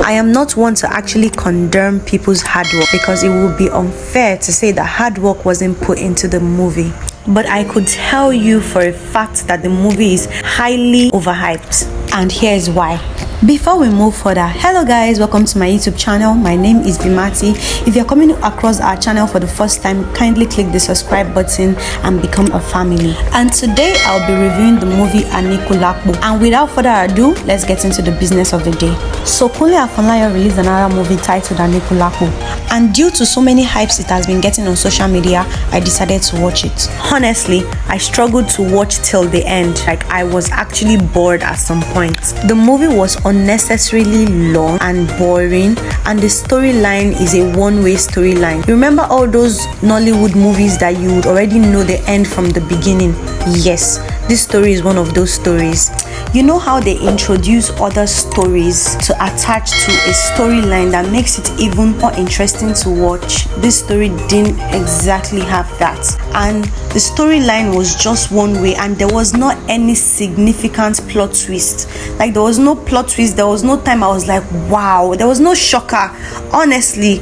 I am not one to actually condemn people's hard work, because it would be unfair to say that hard work wasn't put into the movie. But I could tell you for a fact that the movie is highly overhyped, and here's why. Before we move further, hello guys, welcome to my YouTube channel. My name is Bimati. If you're coming across our channel for the first time, kindly click the subscribe button and become a family. And today I'll be reviewing the movie Anikulapo. And without further ado, let's get into the business of the day. So Kunle Afolayan released another movie titled Anikulapo, and due to so many hypes it has been getting on social media, I decided to watch it. Honestly, I struggled to watch till the end. Like, I was actually bored at some point. The movie was unnecessarily long and boring, and the storyline is a one-way storyline. You remember all those Nollywood movies that you would already know the end from the beginning? Yes, this story is one of those stories. You know how they introduce other stories to attach to a storyline that makes it even more interesting to watch? This story didn't exactly have that, and the storyline was just one way, and there was not any significant plot twist. Like, there was no plot twist, there was no time I was like, wow, there was no shocker. Honestly,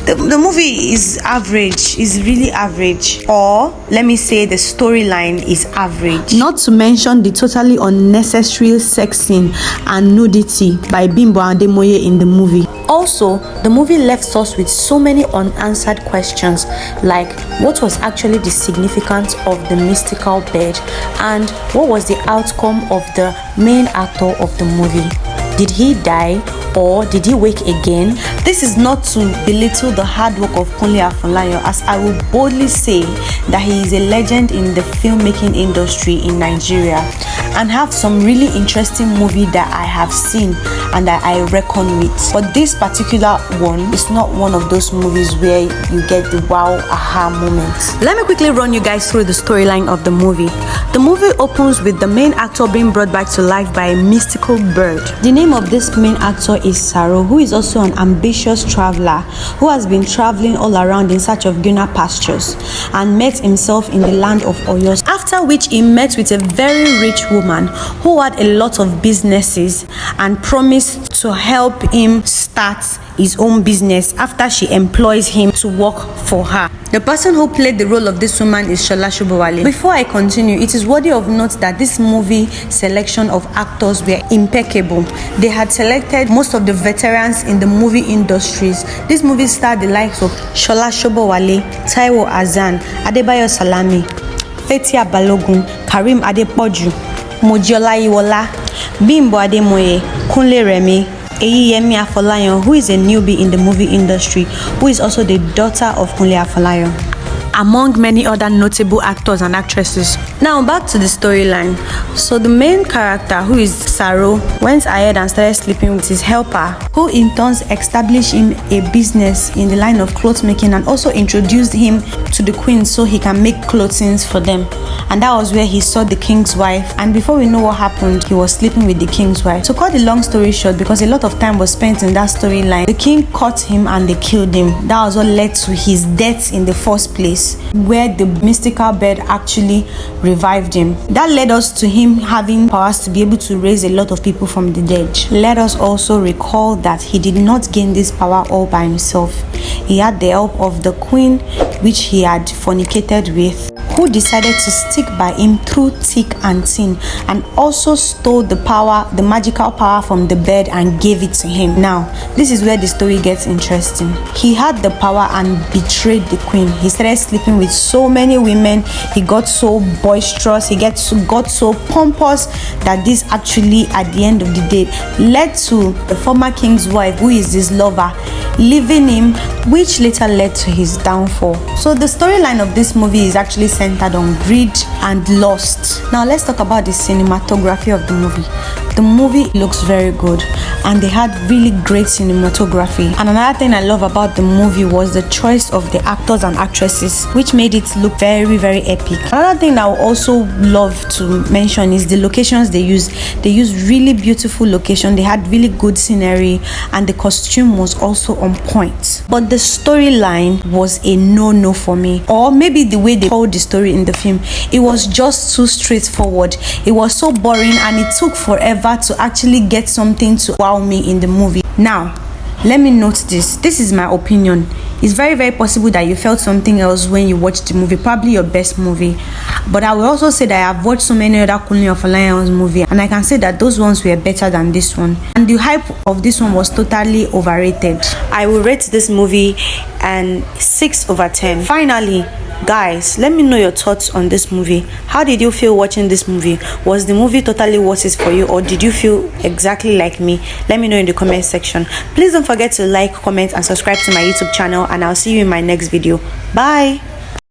the movie is average, is really average, or let me say the storyline is average. Not to mention the totally unnecessary sex scene and nudity by Bimbo and ademoye in the movie. Also, the movie left us with so many unanswered questions, like what was actually the significance of the mystical bed, and what was the outcome of the main actor of the movie. Did he die, or did he wake again? This is not to belittle the hard work of Kunle Afolayan, as I will boldly say that he is a legend in the filmmaking industry in Nigeria, and have some really interesting movie that I have seen and that I reckon with. But this particular one is not one of those movies where you get the wow aha moment. Let me quickly run you guys through the storyline of the movie. The movie opens with the main actor being brought back to life by a mystical bird. The name of this main actor is Saro, who is also an ambitious traveler who has been traveling all around in search of greener pastures, and met himself in the land of Oyo. After which he met with a very rich woman who had a lot of businesses and promised to help him start his own business after she employs him to work for her. The person who played the role of this woman is Shola Shobowale. Before I continue, it is worthy of note that this movie selection of actors were impeccable. They had selected most of the veterans in the movie industries. This movie starred the likes of Shola Shobowale, Taiwo Azan, Adebayo Salami, Fatia balogun, Karim Adepoju, Mojiola Iwola, Bimbo ademoye, Kunle remi, afolayan, who is a newbie in the movie industry, who is also the daughter of Kunle Afolayan, among many other notable actors and actresses. Now back to the storyline. So the main character, who is Saro, went ahead and started sleeping with his helper, who in turn established him a business in the line of cloth making, and also introduced him to the queen so he can make clothing for them. And that was where he saw the king's wife, and before we know what happened, he was sleeping with the king's wife. To cut the long story short, because a lot of time was spent in that storyline, the king caught him and they killed him. That was what led to his death in the first place, where the mystical bird actually revived him. That led us to him having powers to be able to raise a lot of people from the dead. Let us also recall that he did not gain this power all by himself. He had the help of the queen, which he had fornicated with, who decided to stick by him through thick and thin, and also stole the power, the magical power from the bird, and gave it to him. Now, this is where the story gets interesting. He had the power and betrayed the queen. He started sleeping with so many women. He got so boisterous, he got so pompous, that this actually at the end of the day led to the former king's wife, who is his lover, leaving him, which later led to his downfall. So the storyline of this movie is actually centered on greed and lust. Now let's talk about the cinematography of the movie. The movie looks very good, and they had really great cinematography. And another thing I love about the movie was the choice of the actors and actresses, which made it look very, very epic. Another thing I would also love to mention is the locations they use. They used really beautiful location. They had really good scenery, and the costume was also on point. But the storyline was a no for me, or maybe the way they told the story in the film, it was just too straightforward. It was so boring, and it took forever to actually get something to wow me in the movie. Now, Let me note this. This is my opinion. It's very, very possible that you felt something else when you watched the movie, probably your best movie. But I will also say that I have watched so many other Kunle afolayan movie, and I can say that those ones were better than this one. And the hype of this one was totally overrated. I will rate this movie an 6/10. Finally, guys, let me know your thoughts on this movie. How did you feel watching this movie? Was the movie totally worth it for you, or did you feel exactly like me? Let me know in the comment section. Please don't forget to like, comment, and subscribe to my YouTube channel, and I'll see you in my next video. Bye.